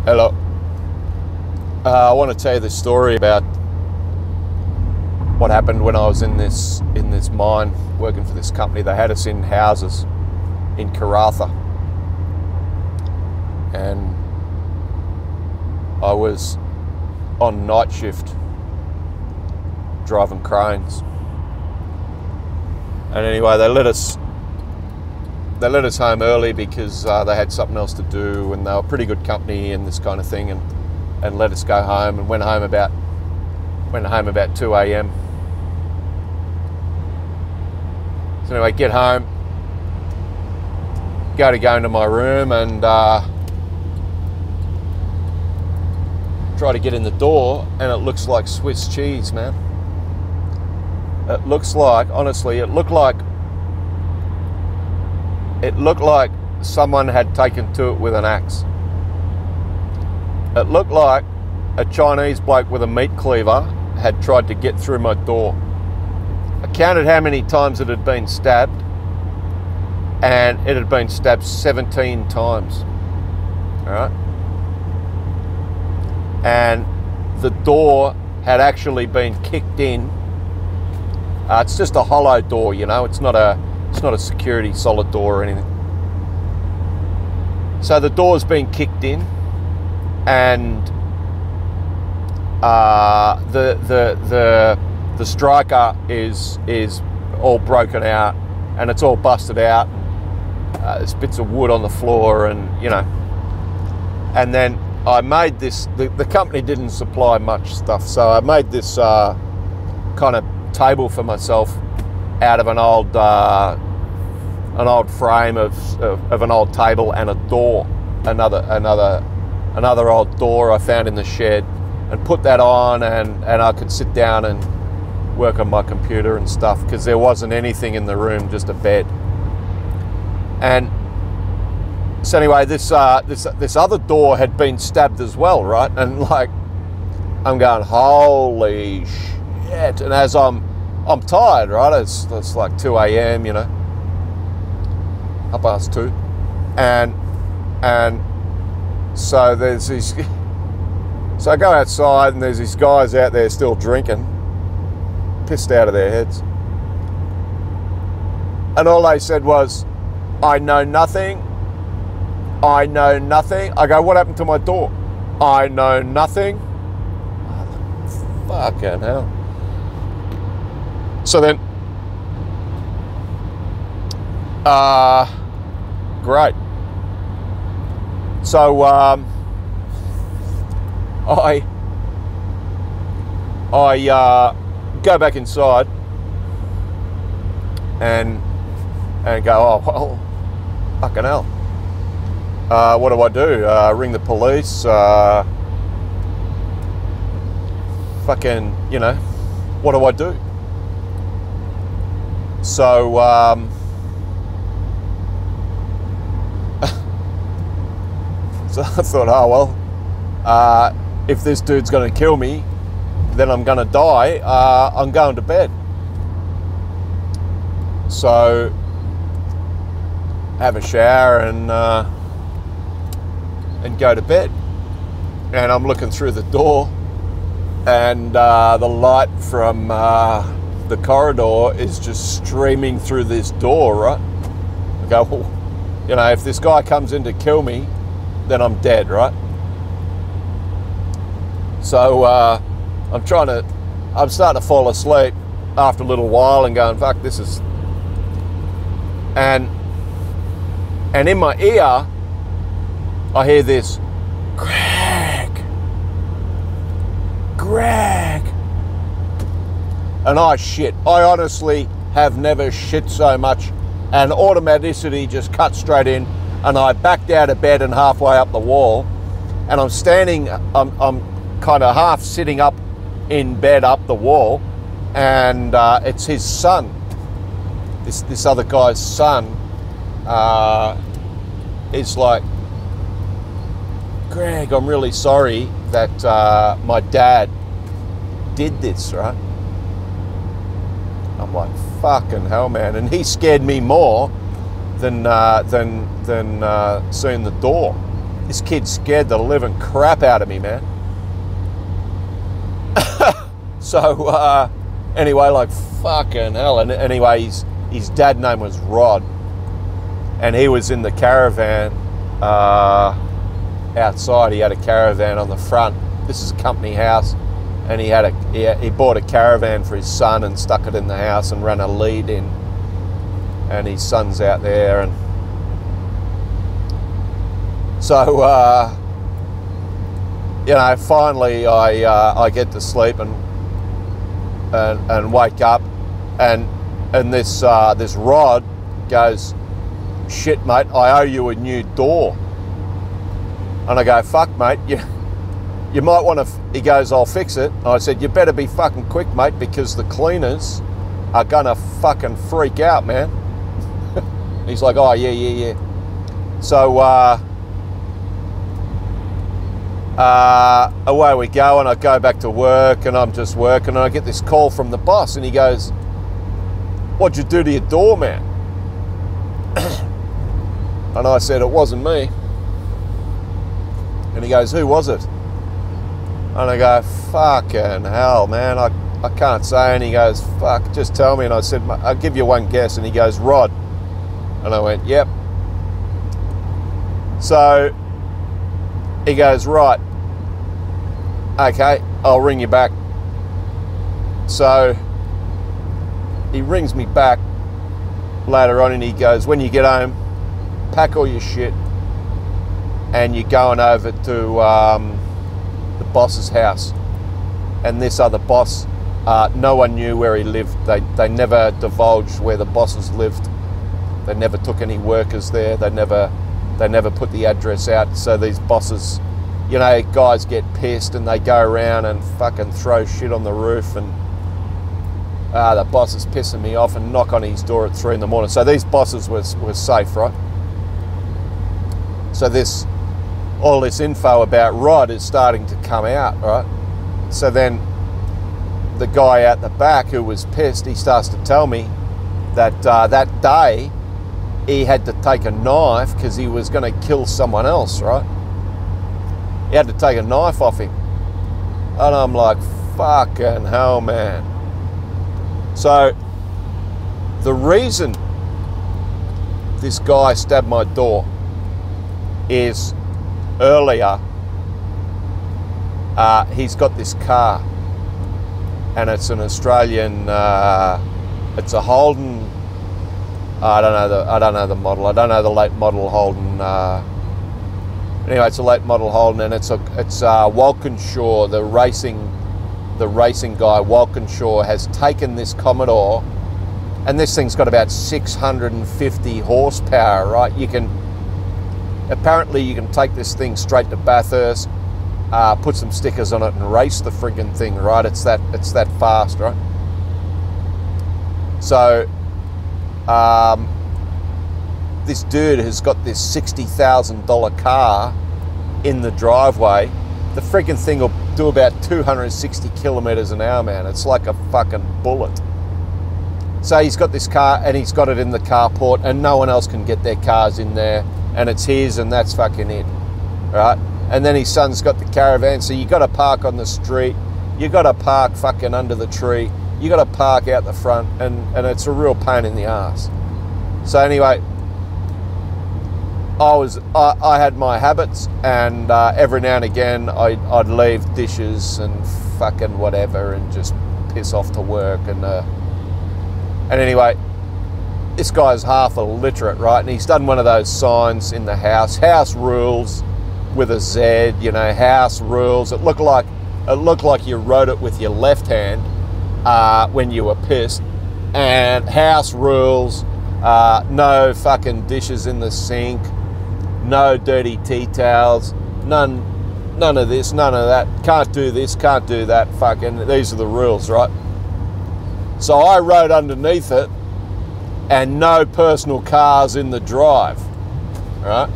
Hello. I want to tell you this story about what happened when I was in this mine working for this company. They had us in houses in Karratha, and I was on night shift driving cranes. And anyway, they let us home early because they had something else to do, and they were pretty good company and this kind of thing, and let us go home, and went home about 2 a.m. So anyway, get home, go into my room, and try to get in the door, and it looks like Swiss cheese, man. It looks like, honestly, it looked like someone had taken to it with an axe. It looked like a Chinese bloke with a meat cleaver had tried to get through my door. I counted how many times it had been stabbed, and it had been stabbed 17 times. All right? And the door had actually been kicked in. It's just a hollow door, you know. It's not a security solid door or anything. So the door's been kicked in, and the striker is all broken out, and it's all busted out. There's bits of wood on the floor, and you know. And then I made this. The company didn't supply much stuff, so I made this kind of table for myself out of an old frame of an old table and a door, another old door I found in the shed, and put that on, and I could sit down and work on my computer and stuff, because there wasn't anything in the room, just a bed. And so anyway, this other door had been stabbed as well, right? And like, I'm going, holy shit! And as I'm tired, right? It's like 2 a.m, you know, 2:30, and so there's these. So I go outside, and there's these guys out there still drinking, pissed out of their heads, and all they said was, "I know nothing. I know nothing." I go, "What happened to my door?" "I know nothing." Fucking hell. So then, great. So I go back inside and go, oh well, fucking hell. What do I do? Ring the police? Fucking, you know, what do I do? So so I thought, oh well, if this dude's going to kill me, then I'm going to die. I'm going to bed. So have a shower and go to bed. And I'm looking through the door, and the light from the corridor is just streaming through this door, right? I go, well, you know, if this guy comes in to kill me, then I'm dead, right? So I'm starting to fall asleep after a little while, and going, fuck, this is. And in my ear, I hear this, Greg. And I shit. I honestly have never shit so much, and automaticity just cut straight in, and I backed out of bed and halfway up the wall, and I'm standing, I'm kind of half sitting up in bed up the wall, and it's his son, this other guy's son, is like, Greg, I'm really sorry that my dad did this, right? I'm like, fucking hell, man. And he scared me more than seeing the door. This kid scared the living crap out of me, man. So, anyway, like, fucking hell. And anyway, his dad name was Rod. And he was in the caravan outside. He had a caravan on the front. This is a company house. And he bought a caravan for his son and stuck it in the house and ran a lead in. And his son's out there. And so, you know, finally I get to sleep and wake up, and this Rod goes, "Shit, mate, I owe you a new door." And I go, "Fuck, mate, you might want to." He goes, "I'll fix it." And I said, "You better be fucking quick, mate, because the cleaners are gonna fucking freak out, man." He's like, "Oh yeah." So away we go, and I go back to work, and I'm just working, and I get this call from the boss, and he goes, "What'd you do to your door, man?" And I said, "It wasn't me." And he goes, "Who was it?" And I go, "Fucking hell, man, I can't say." And he goes, "Fuck, just tell me." And I said, "I'll give you one guess." And he goes, "Rod." And I went, "Yep." So he goes, "Right, okay, I'll ring you back." So he rings me back later on, and he goes, "When you get home, pack all your shit and you're going over to the boss's house." And this other boss, no one knew where he lived. They never divulged where the bosses lived. They never took any workers there. They never put the address out. So these bosses, you know, guys get pissed and they go around and fucking throw shit on the roof, and the boss is pissing me off, and knock on his door at 3 in the morning. So these bosses were safe, right? So all this info about Rod is starting to come out, right? So then the guy out the back who was pissed, he starts to tell me that that day he had to take a knife because he was going to kill someone else, right? He had to take a knife off him. And I'm like, fucking hell, man. So the reason this guy stabbed my door is earlier, he's got this car, and it's an Australian, it's a Holden. I don't know the model. I don't know the late model Holden. Anyway, it's a late model Holden, and it's Walkinshaw, the racing guy. Walkinshaw has taken this Commodore, and this thing's got about 650 horsepower. Right? Apparently you can take this thing straight to Bathurst, put some stickers on it, and race the friggin' thing. Right? It's that fast, right? So. This dude has got this $60,000 car in the driveway. The friggin' thing will do about 260 kilometers an hour, man. It's like a fucking bullet. So he's got this car, and he's got it in the carport, and no one else can get their cars in there, and it's his, and that's fucking it, right? And then his son's got the caravan, so you got to park on the street, you got to park fucking under the tree, you got to park out the front, and it's a real pain in the ass. So anyway, I had my habits, and every now and again I'd leave dishes and fucking whatever, and just piss off to work, and anyway, this guy's half illiterate, right? And he's done one of those signs in the house rules with a Z, you know, house rules. It looked like you wrote it with your left hand when you were pissed. And house rules, no fucking dishes in the sink, no dirty tea towels, none of this, none of that, can't do this, can't do that, fucking, these are the rules, right? So I wrote underneath it, and no personal cars in the drive, right?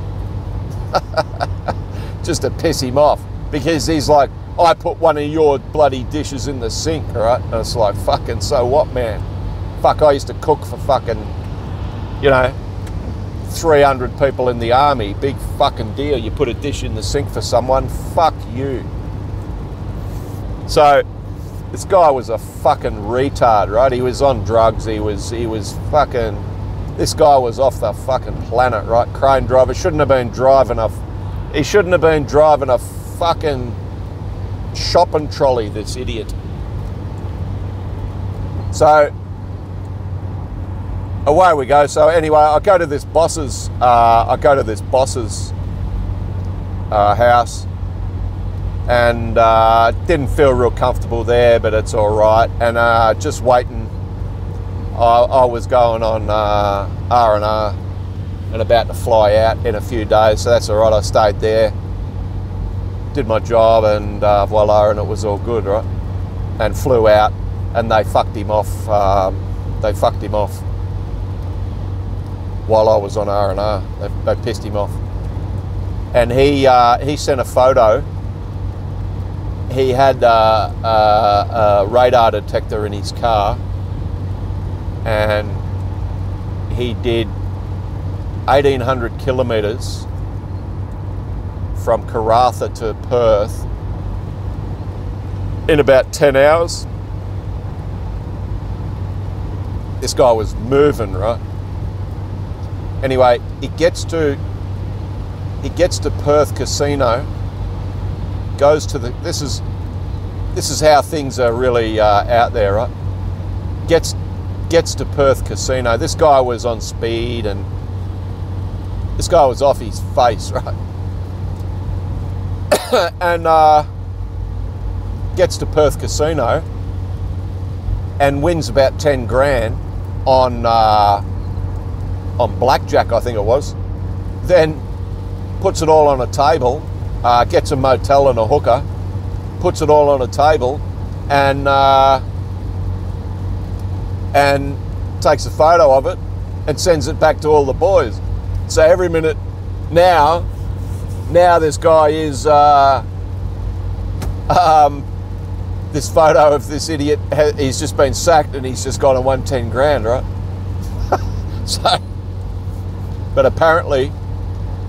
Just to piss him off, because he's like, I put one of your bloody dishes in the sink, right? And it's like, fucking, so what, man? Fuck, I used to cook for fucking, you know, 300 people in the army. Big fucking deal. You put a dish in the sink for someone, fuck you. So this guy was a fucking retard, right? He was on drugs. He was fucking. This guy was off the fucking planet, right? Crane driver. Shouldn't have been driving a. He shouldn't have been driving a fucking shopping trolley, this idiot. So away we go. So anyway, I go to this boss's house, and didn't feel real comfortable there, but it's all right. And just waiting. I was going on R&R and about to fly out in a few days, so that's all right. I stayed there, did my job, and voila, and it was all good, right? And flew out, and they fucked him off. They fucked him off while I was on R&R. They pissed him off, and he sent a photo. He had a radar detector in his car, and he did 1,800 kilometres from Karratha to Perth in about 10 hours. This guy was moving, right? Anyway, he gets to Perth Casino, goes to the, this is how things are really out there, right? Gets to Perth Casino. This guy was on speed, and this guy was off his face, right? And gets to Perth Casino and wins about 10 grand on blackjack, I think it was. Then puts it all on a table, gets a motel and a hooker, puts it all on a table, and takes a photo of it and sends it back to all the boys. So every minute now this guy is this photo of this idiot. He's just been sacked, and he's just got a 110 grand, right? So, but apparently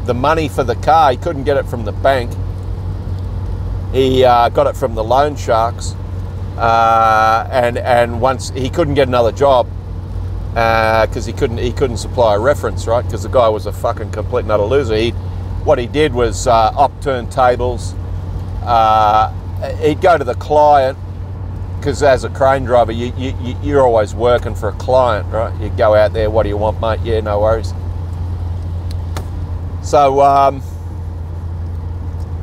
the money for the car, he couldn't get it from the bank. He got it from the loan sharks, and once he couldn't get another job because he couldn't supply a reference, right? Because the guy was a fucking complete and utter loser. What he did was upturn tables. He'd go to the client, because as a crane driver, you're always working for a client, right? You go out there, what do you want, mate? Yeah, no worries. So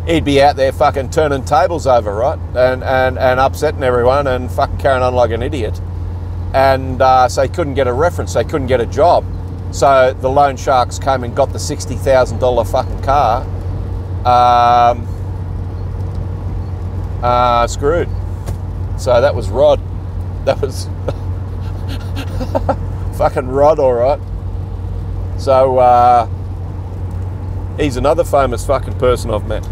he'd be out there fucking turning tables over, right? And upsetting everyone and fucking carrying on like an idiot. And so he couldn't get a reference, they couldn't get a job. So the loan sharks came and got the $60,000 fucking car. Screwed. So that was Rod. That was fucking Rod, all right. So he's another famous fucking person I've met.